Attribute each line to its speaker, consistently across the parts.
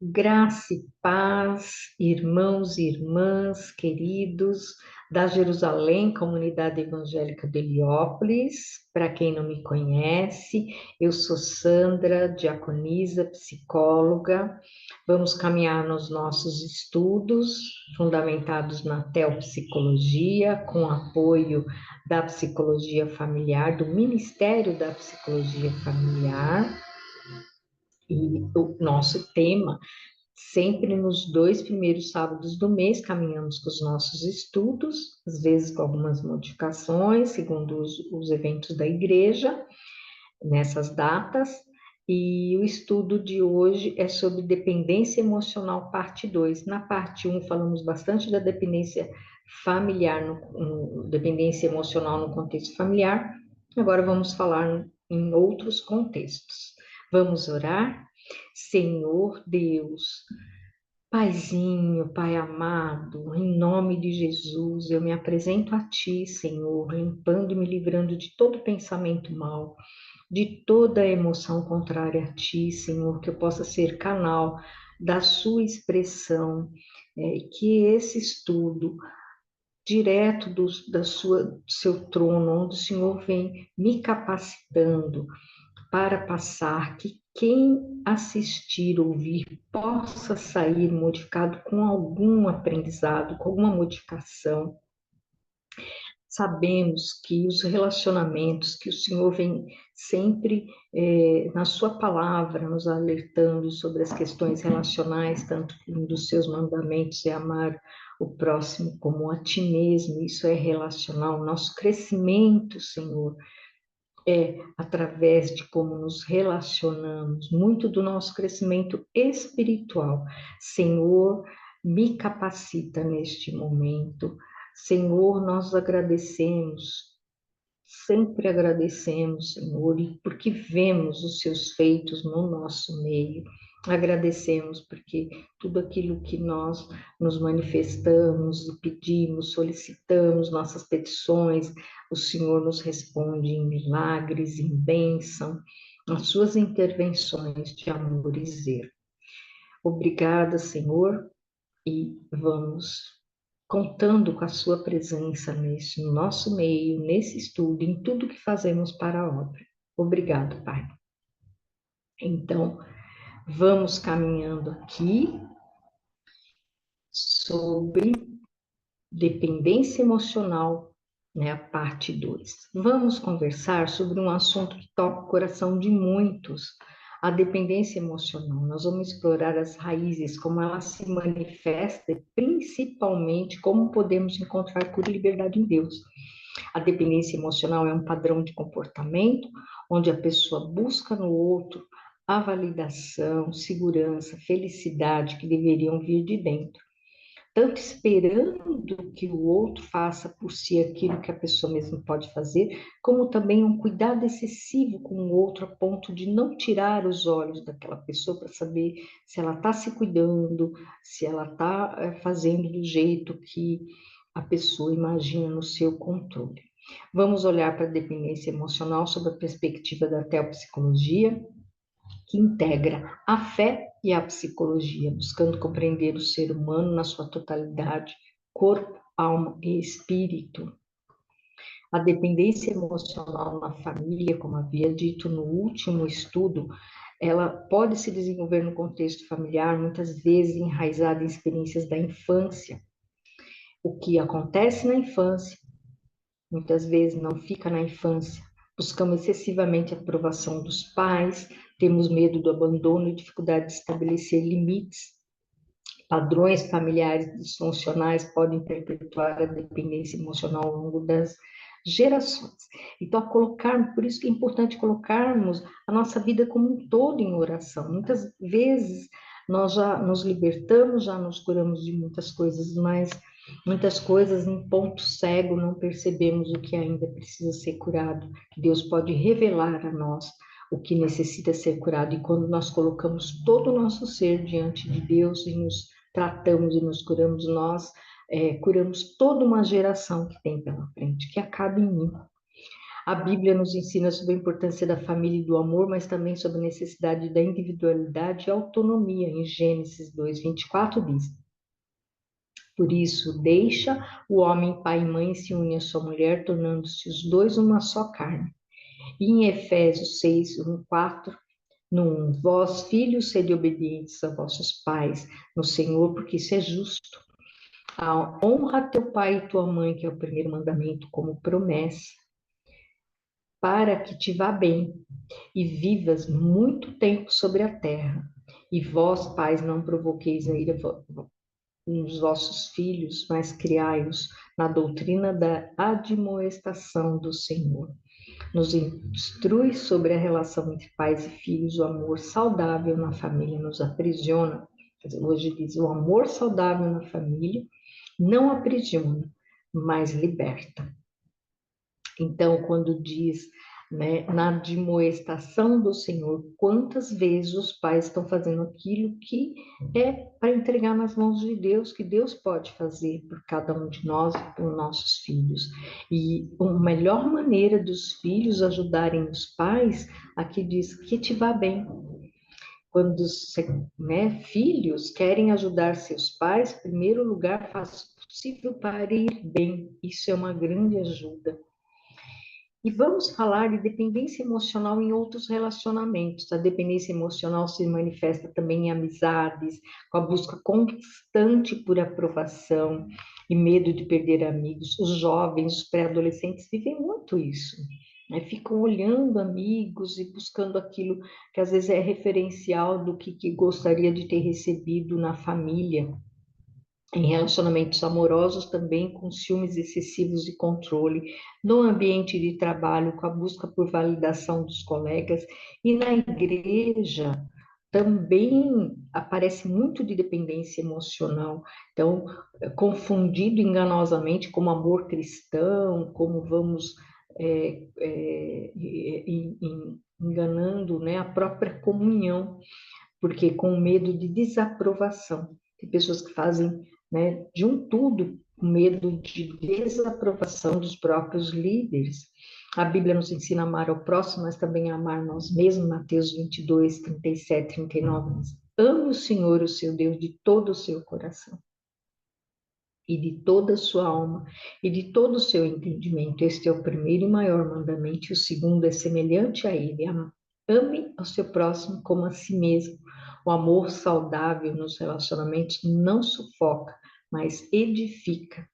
Speaker 1: Graça e paz, irmãos e irmãs queridos da Jerusalém, Comunidade Evangélica de Heliópolis. Para quem não me conhece, eu sou Sandra, diaconisa, psicóloga. Vamos caminhar nos nossos estudos, fundamentados na teopsicologia, com apoio da psicologia familiar, do Ministério da Psicologia Familiar. E o nosso tema, sempre nos 2 primeiros sábados do mês, caminhamos com os nossos estudos, às vezes com algumas modificações, segundo os eventos da igreja, nessas datas. E o estudo de hoje é sobre dependência emocional, parte 2. Na parte 1, falamos bastante da dependência familiar, dependência emocional no contexto familiar. Agora vamos falar em outros contextos. Vamos orar? Senhor Deus, Paizinho, Pai amado, em nome de Jesus, eu me apresento a Ti, Senhor, limpando e me livrando de todo pensamento mau, de toda emoção contrária a Ti, Senhor, que eu possa ser canal da Sua expressão, que esse estudo, direto do Seu trono, onde o Senhor vem me capacitando, para passar, que quem assistir, ouvir, possa sair modificado com algum aprendizado, com alguma modificação. Sabemos que os relacionamentos, que o Senhor vem sempre na sua palavra nos alertando sobre as questões relacionais, tanto que um dos seus mandamentos é amar o próximo como a ti mesmo, isso é relacional, nosso crescimento, Senhor, através de como nos relacionamos, muito do nosso crescimento espiritual. Senhor, me capacita neste momento. Senhor, nós agradecemos, sempre agradecemos, Senhor, porque vemos os seus feitos no nosso meio. Agradecemos porque tudo aquilo que nós nos manifestamos e pedimos, solicitamos, nossas petições, o Senhor nos responde em milagres, em bênção, nas suas intervenções de amor e zelo. Obrigada, Senhor, e vamos contando com a sua presença nesse nosso meio, nesse estudo, em tudo que fazemos para a obra. Obrigado, Pai. Então, vamos caminhando aqui sobre dependência emocional, né, a parte 2. Vamos conversar sobre um assunto que toca o coração de muitos, a dependência emocional. Nós vamos explorar as raízes, como ela se manifesta e principalmente como podemos encontrar cura e liberdade em Deus. A dependência emocional é um padrão de comportamento onde a pessoa busca no outro a validação, segurança, felicidade que deveriam vir de dentro, tanto esperando que o outro faça por si aquilo que a pessoa mesma pode fazer, como também um cuidado excessivo com o outro a ponto de não tirar os olhos daquela pessoa para saber se ela está se cuidando, se ela está fazendo do jeito que a pessoa imagina no seu controle. Vamos olhar para a dependência emocional sob a perspectiva da teopsicologia, que integra a fé e a psicologia, buscando compreender o ser humano na sua totalidade, corpo, alma e espírito. A dependência emocional na família, como havia dito no último estudo, ela pode se desenvolver no contexto familiar, muitas vezes enraizada em experiências da infância. O que acontece na infância, muitas vezes não fica na infância. Buscamos excessivamente a aprovação dos pais, temos medo do abandono e dificuldade de estabelecer limites. Padrões familiares disfuncionais podem perpetuar a dependência emocional ao longo das gerações. Então, por isso que é importante colocarmos a nossa vida como um todo em oração. Muitas vezes nós já nos libertamos, já nos curamos de muitas coisas, mas muitas coisas em ponto cego não percebemos o que ainda precisa ser curado, que Deus pode revelar a nós o que necessita ser curado. E quando nós colocamos todo o nosso ser diante de Deus e nos tratamos e nos curamos, nós curamos toda uma geração que tem pela frente, que acaba em mim. A Bíblia nos ensina sobre a importância da família e do amor, mas também sobre a necessidade da individualidade e autonomia. Em Gênesis 2:24 diz: por isso, deixa o homem pai e mãe e se une à sua mulher, tornando-se os dois uma só carne. E em Efésios 6:1-4, no 1, vós, filhos, sede obedientes a vossos pais no Senhor, porque isso é justo. Honra teu pai e tua mãe, que é o primeiro mandamento, como promessa, para que te vá bem e vivas muito tempo sobre a terra. E vós, pais, não provoqueis a ira nos vossos filhos, mas criai-os na doutrina da admoestação do Senhor. Nos instrui sobre a relação entre pais e filhos, o amor saudável na família nos aprisiona. Hoje diz, o amor saudável na família não aprisiona, mas liberta. Então, quando diz, né, na admoestação do Senhor, quantas vezes os pais estão fazendo aquilo que é para entregar nas mãos de Deus, que Deus pode fazer por cada um de nós e por nossos filhos. E a melhor maneira dos filhos ajudarem os pais, aqui diz que te vá bem. Quando, né, filhos querem ajudar seus pais, em primeiro lugar, faz o possível para ir bem. Isso é uma grande ajuda. E vamos falar de dependência emocional em outros relacionamentos. A dependência emocional se manifesta também em amizades, com a busca constante por aprovação e medo de perder amigos. Os jovens, os pré-adolescentes vivem muito isso, né? Ficam olhando amigos e buscando aquilo que às vezes é referencial do que gostaria de ter recebido na família. Em relacionamentos amorosos também, com ciúmes excessivos e controle, no ambiente de trabalho, com a busca por validação dos colegas, e na igreja também aparece muito de dependência emocional. Então, confundido enganosamente como amor cristão, como vamos enganando, né, a própria comunhão, porque com medo de desaprovação. Tem pessoas que fazem, né, de um tudo com medo de desaprovação dos próprios líderes. A Bíblia nos ensina a amar ao próximo, mas também a amar nós mesmos. Mateus 22, 37, 39 diz: ame o Senhor, o seu Deus, de todo o seu coração e de toda a sua alma e de todo o seu entendimento. Este é o primeiro e maior mandamento, e o segundo é semelhante a ele: ame ao seu próximo como a si mesmo. O amor saudável nos relacionamentos não sufoca, mas edifica.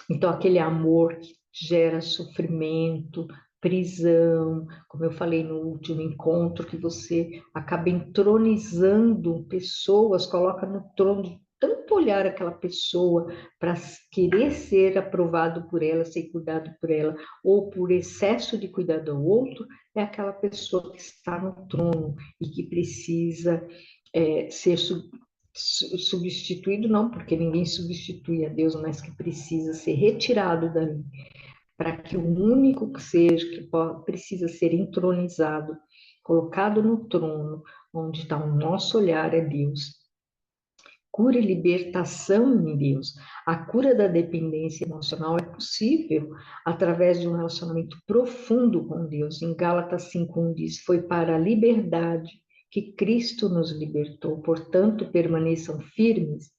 Speaker 1: Então, aquele amor que gera sofrimento, prisão, como eu falei no último encontro, que você acaba entronizando pessoas, coloca no trono de tanto olhar aquela pessoa para querer ser aprovado por ela, ser cuidado por ela, ou por excesso de cuidado ao outro, é aquela pessoa que está no trono e que precisa ser substituído, não, porque ninguém substitui a Deus, mas que precisa ser retirado dali, para que o único que seja, que precisa ser entronizado, colocado no trono, onde está o nosso olhar, é Deus. Cura e libertação em Deus. A cura da dependência emocional é possível através de um relacionamento profundo com Deus. Em Gálatas 5:1 diz: foi para a liberdade que Cristo nos libertou, portanto, permaneçam firmes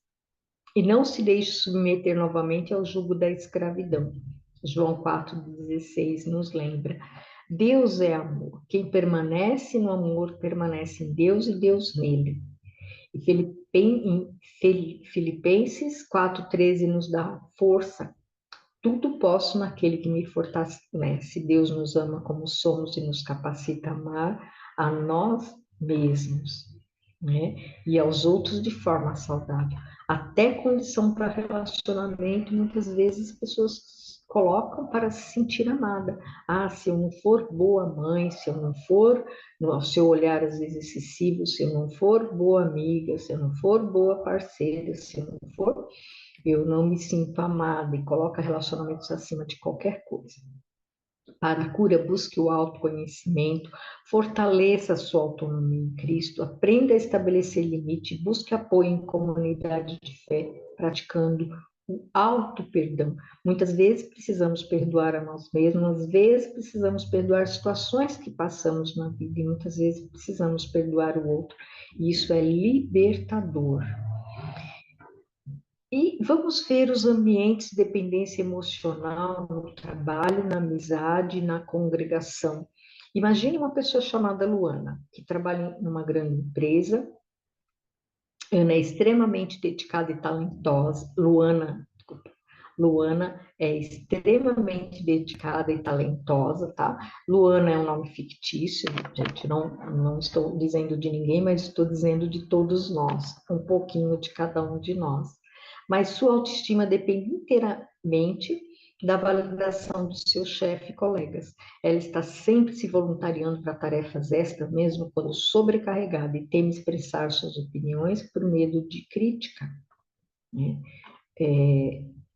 Speaker 1: e não se deixe submeter novamente ao jugo da escravidão. João 4,16 nos lembra. Deus é amor. Quem permanece no amor, permanece em Deus e Deus nele. E Filipenses 4,13 nos dá força. Tudo posso naquele que me fortalece. Deus nos ama como somos e nos capacita a amar a nós mesmos, né? E aos outros de forma saudável. Até condição para relacionamento, muitas vezes as pessoas colocam para se sentir amada. Ah, se eu não for boa mãe, se eu não for, no seu olhar às vezes excessivo, se eu não for boa amiga, se eu não for boa parceira, se eu não for, eu não me sinto amada, e coloca relacionamentos acima de qualquer coisa. Para a cura, busque o autoconhecimento, fortaleça a sua autonomia em Cristo, aprenda a estabelecer limite, busque apoio em comunidade de fé, praticando o auto-perdão. Muitas vezes precisamos perdoar a nós mesmos, às vezes precisamos perdoar situações que passamos na vida, e muitas vezes precisamos perdoar o outro. E isso é libertador. E vamos ver os ambientes de dependência emocional no trabalho, na amizade, na congregação. Imagine uma pessoa chamada Luana, que trabalha numa grande empresa. Ana é extremamente dedicada e talentosa. Luana é extremamente dedicada e talentosa, tá? Luana é um nome fictício, gente, não estou dizendo de ninguém, mas estou dizendo de todos nós, um pouquinho de cada um de nós. Mas sua autoestima depende inteiramente da validação do seu chefe e colegas. Ela está sempre se voluntariando para tarefas extras, mesmo quando sobrecarregada, e teme expressar suas opiniões por medo de crítica, né?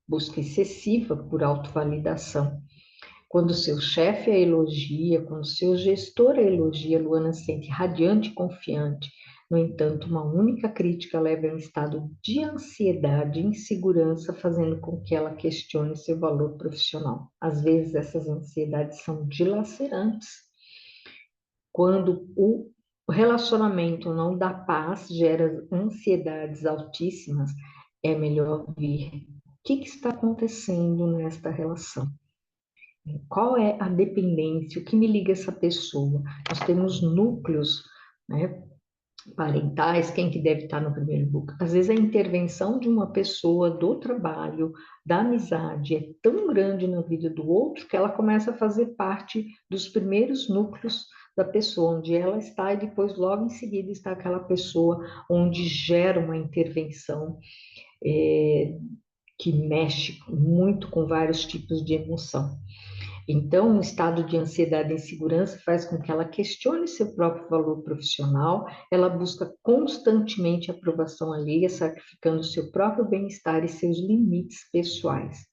Speaker 1: Busca excessiva por autovalidação. Quando seu chefe a elogia, quando seu gestor a elogia, Luana se sente radiante e confiante. No entanto, uma única crítica leva a um estado de ansiedade e insegurança, fazendo com que ela questione seu valor profissional. Às vezes, essas ansiedades são dilacerantes. Quando o relacionamento não dá paz, gera ansiedades altíssimas, é melhor ver o que está acontecendo nesta relação. Qual é a dependência? O que me liga a essa pessoa? Nós temos núcleos, né, parentais, quem que deve estar no primeiro núcleo? Às vezes a intervenção de uma pessoa do trabalho, da amizade, é tão grande na vida do outro que ela começa a fazer parte dos primeiros núcleos da pessoa, onde ela está, e depois logo em seguida está aquela pessoa onde gera uma intervenção que mexe muito com vários tipos de emoção. Então, um estado de ansiedade e insegurança faz com que ela questione seu próprio valor profissional, ela busca constantemente aprovação alheia, sacrificando seu próprio bem-estar e seus limites pessoais.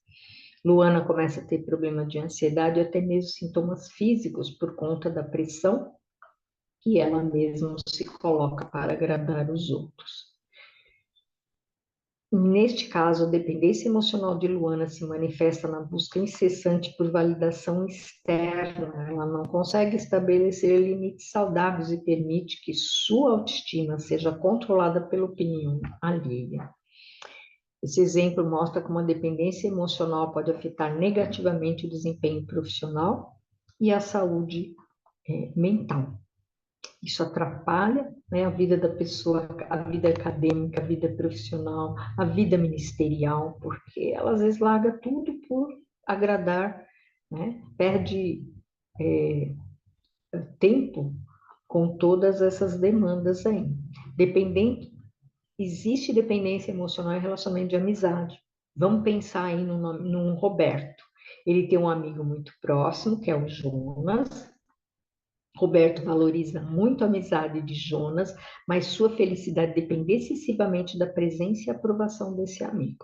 Speaker 1: Luana começa a ter problema de ansiedade e até mesmo sintomas físicos por conta da pressão que ela mesma se coloca para agradar os outros. Neste caso, a dependência emocional de Luana se manifesta na busca incessante por validação externa. Ela não consegue estabelecer limites saudáveis e permite que sua autoestima seja controlada pela opinião alheia. Esse exemplo mostra como a dependência emocional pode afetar negativamente o desempenho profissional e a saúde mental. Isso atrapalha, né, a vida da pessoa, a vida acadêmica, a vida profissional, a vida ministerial, porque ela às vezes larga tudo por agradar, né, perde tempo com todas essas demandas aí. Existe dependência emocional em relacionamento de amizade. Vamos pensar aí num Roberto. Ele tem um amigo muito próximo, que é o Jonas. Roberto valoriza muito a amizade de Jonas, mas sua felicidade depende excessivamente da presença e aprovação desse amigo.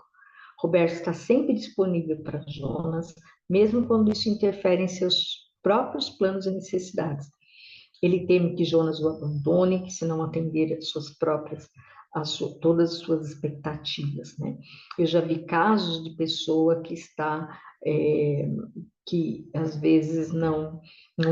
Speaker 1: Roberto está sempre disponível para Jonas, mesmo quando isso interfere em seus próprios planos e necessidades. Ele teme que Jonas o abandone, que se não atender às suas próprias, todas as suas expectativas, né? Eu já vi casos de pessoa que está, que às vezes não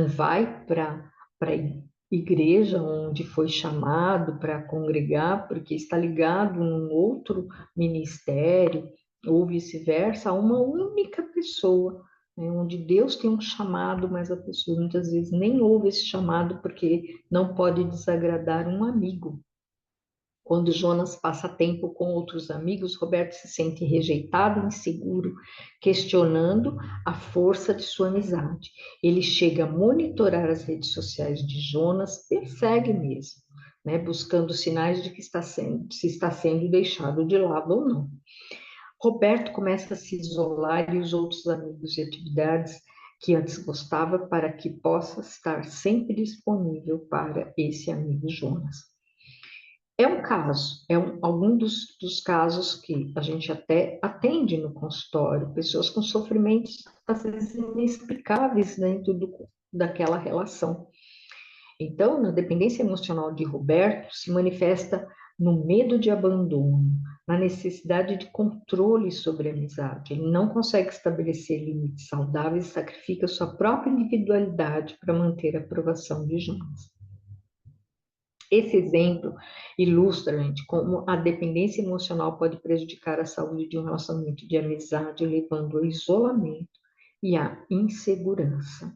Speaker 1: vai para a igreja onde foi chamado para congregar, porque está ligado num outro ministério, ou vice-versa, a uma única pessoa, né, onde Deus tem um chamado, mas a pessoa muitas vezes nem ouve esse chamado porque não pode desagradar um amigo. Quando Jonas passa tempo com outros amigos, Roberto se sente rejeitado e inseguro, questionando a força de sua amizade. Ele chega a monitorar as redes sociais de Jonas, persegue mesmo, né, buscando sinais de que se está sendo deixado de lado ou não. Roberto começa a se isolar e os outros amigos e atividades que antes gostava para que possa estar sempre disponível para esse amigo Jonas. É um caso, algum dos casos que a gente até atende no consultório, pessoas com sofrimentos, às vezes, inexplicáveis dentro daquela relação. Então, na dependência emocional de Roberto, se manifesta no medo de abandono, na necessidade de controle sobre a amizade. Ele não consegue estabelecer limites saudáveis e sacrifica sua própria individualidade para manter a aprovação de Jonas. Esse exemplo ilustra, gente, como a dependência emocional pode prejudicar a saúde de um relacionamento de amizade, levando ao isolamento e à insegurança.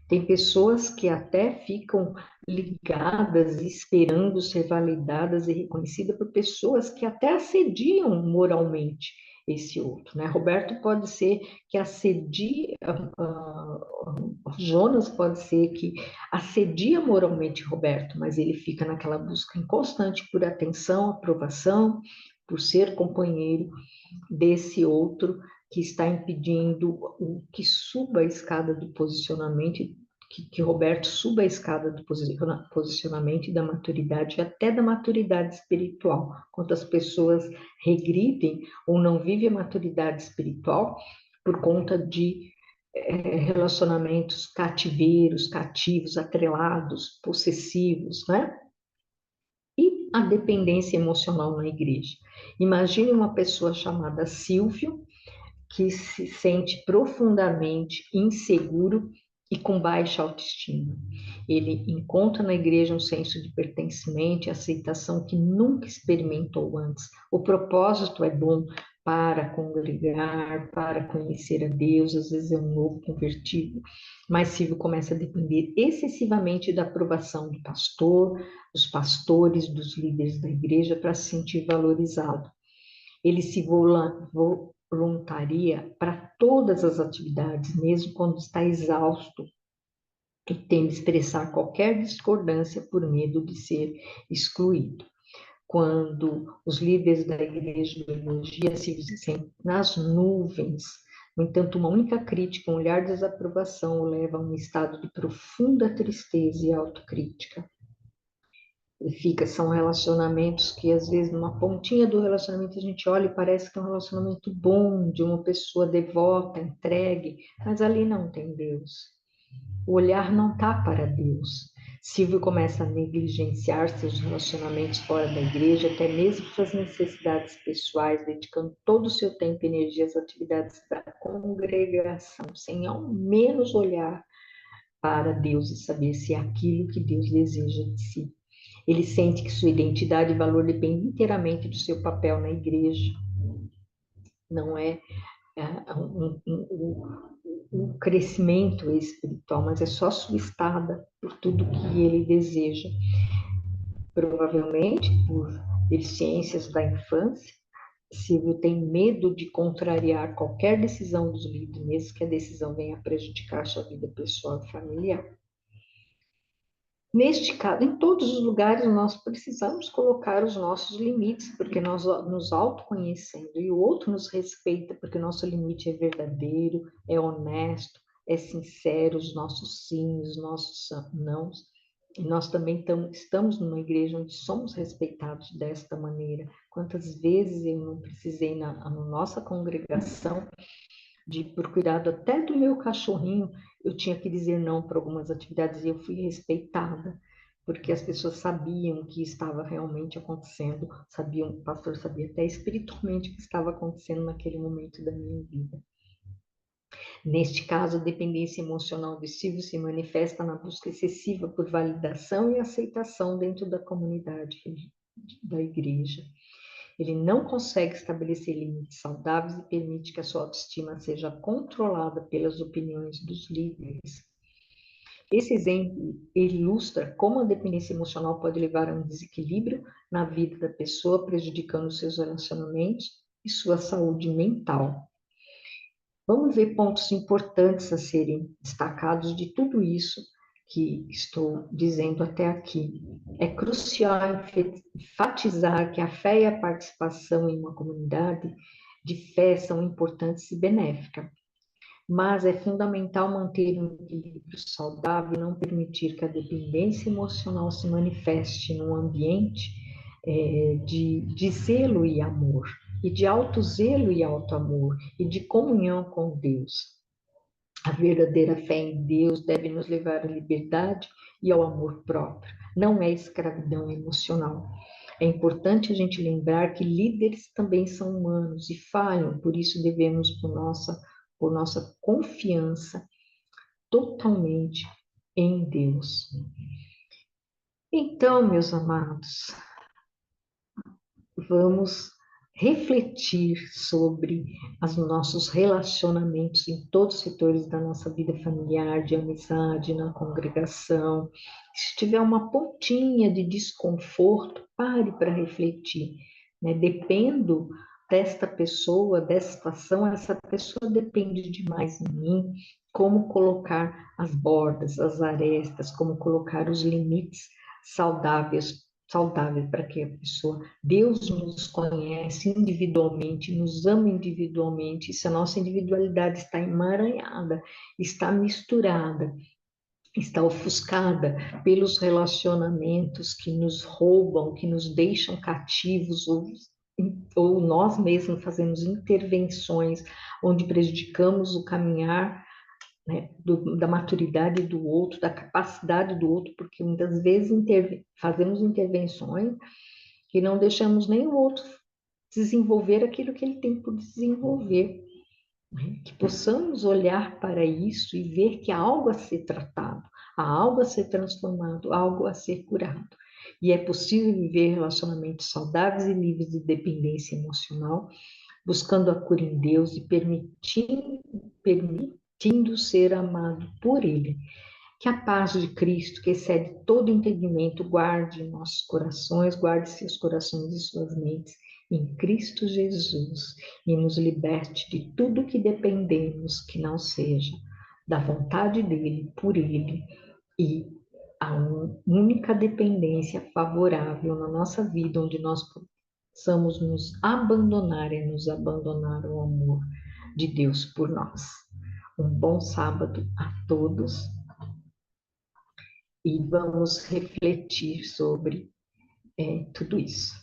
Speaker 1: Tem pessoas que até ficam ligadas, esperando ser validadas e reconhecidas por pessoas que até assediam moralmente esse outro, né? Roberto pode ser que assedie, Jonas pode ser que assedia moralmente Roberto, mas ele fica naquela busca inconstante por atenção, aprovação, por ser companheiro desse outro que está impedindo o que suba a escada do posicionamento, que Roberto suba a escada do posicionamento e da maturidade, até da maturidade espiritual. Quantas pessoas regridem ou não vivem a maturidade espiritual por conta de relacionamentos cativeiros, cativos, atrelados, possessivos, né? E a dependência emocional na igreja. Imagine uma pessoa chamada Silvio, que se sente profundamente inseguro e com baixa autoestima. Ele encontra na igreja um senso de pertencimento e aceitação que nunca experimentou antes. O propósito é bom para congregar, para conhecer a Deus, às vezes é um novo convertido, mas Silvio começa a depender excessivamente da aprovação do pastor, dos pastores, dos líderes da igreja para se sentir valorizado. Ele se voluntaria para todas as atividades, mesmo quando está exausto e teme expressar qualquer discordância por medo de ser excluído. Quando os líderes da igreja o elogiam, se sentem nas nuvens. No entanto, uma única crítica, um olhar de desaprovação o leva a um estado de profunda tristeza e autocrítica. São relacionamentos que, às vezes, numa pontinha do relacionamento, a gente olha e parece que é um relacionamento bom, de uma pessoa devota, entregue, mas ali não tem Deus. O olhar não está para Deus. Silvio começa a negligenciar seus relacionamentos fora da igreja, até mesmo suas necessidades pessoais, dedicando todo o seu tempo e energia às atividades da congregação, sem ao menos olhar para Deus e saber se é aquilo que Deus deseja de si. Ele sente que sua identidade e valor dependem inteiramente do seu papel na igreja. Não é um crescimento espiritual, mas é só subestada por tudo que ele deseja. Provavelmente por deficiências da infância, Silvio tem medo de contrariar qualquer decisão dos líderes, mesmo que a decisão venha a prejudicar sua vida pessoal e familiar. Neste caso, em todos os lugares, nós precisamos colocar os nossos limites, porque nós nos autoconhecendo, e o outro nos respeita, porque nosso limite é verdadeiro, é honesto, é sincero, os nossos sim, os nossos nãos. E nós também estamos numa igreja onde somos respeitados desta maneira. Quantas vezes eu não precisei, na nossa congregação, por cuidado até do meu cachorrinho, eu tinha que dizer não para algumas atividades e eu fui respeitada, porque as pessoas sabiam o que estava realmente acontecendo, o pastor sabia até espiritualmente o que estava acontecendo naquele momento da minha vida. Neste caso, a dependência emocional de Silvio se manifesta na busca excessiva por validação e aceitação dentro da comunidade da igreja. Ele não consegue estabelecer limites saudáveis e permite que a sua autoestima seja controlada pelas opiniões dos líderes. Esse exemplo ilustra como a dependência emocional pode levar a um desequilíbrio na vida da pessoa, prejudicando seus relacionamentos e sua saúde mental. Vamos ver pontos importantes a serem destacados de tudo isso que estou dizendo até aqui. É crucial enfatizar que a fé e a participação em uma comunidade de fé são importantes e benéficas, mas é fundamental manter um equilíbrio saudável e não permitir que a dependência emocional se manifeste num ambiente de zelo e amor, e de alto zelo e alto amor, e de comunhão com Deus. A verdadeira fé em Deus deve nos levar à liberdade e ao amor próprio, não é escravidão emocional. É importante a gente lembrar que líderes também são humanos e falham, por isso devemos, por nossa confiança totalmente em Deus. Então, meus amados, vamos refletir sobre os nossos relacionamentos em todos os setores da nossa vida familiar, de amizade, na congregação. Se tiver uma pontinha de desconforto, pare para refletir, né? Dependo desta pessoa, dessa situação, essa pessoa depende demais de mim. Como colocar as bordas, as arestas, como colocar os limites saudáveis para que a pessoa. Deus nos conhece individualmente, nos ama individualmente, e se a nossa individualidade está emaranhada, está misturada, está ofuscada pelos relacionamentos que nos roubam, que nos deixam cativos, ou nós mesmos fazemos intervenções onde prejudicamos o caminhar, né, da maturidade do outro, da capacidade do outro, porque muitas vezes fazemos intervenções que não deixamos nem o outro desenvolver aquilo que ele tem por desenvolver, né? Que possamos olhar para isso e ver que há algo a ser tratado, há algo a ser transformado, há algo a ser curado. E é possível viver relacionamentos saudáveis e livres de dependência emocional, buscando a cura em Deus e permitindo ser amado por Ele. Que a paz de Cristo, que excede todo entendimento, guarde nossos corações, guarde seus corações e suas mentes em Cristo Jesus e nos liberte de tudo que dependemos que não seja da vontade dele, por ele, e a única dependência favorável na nossa vida, onde nós possamos nos abandonar e nos abandonar o amor de Deus por nós. Um bom sábado a todos e vamos refletir sobre tudo isso.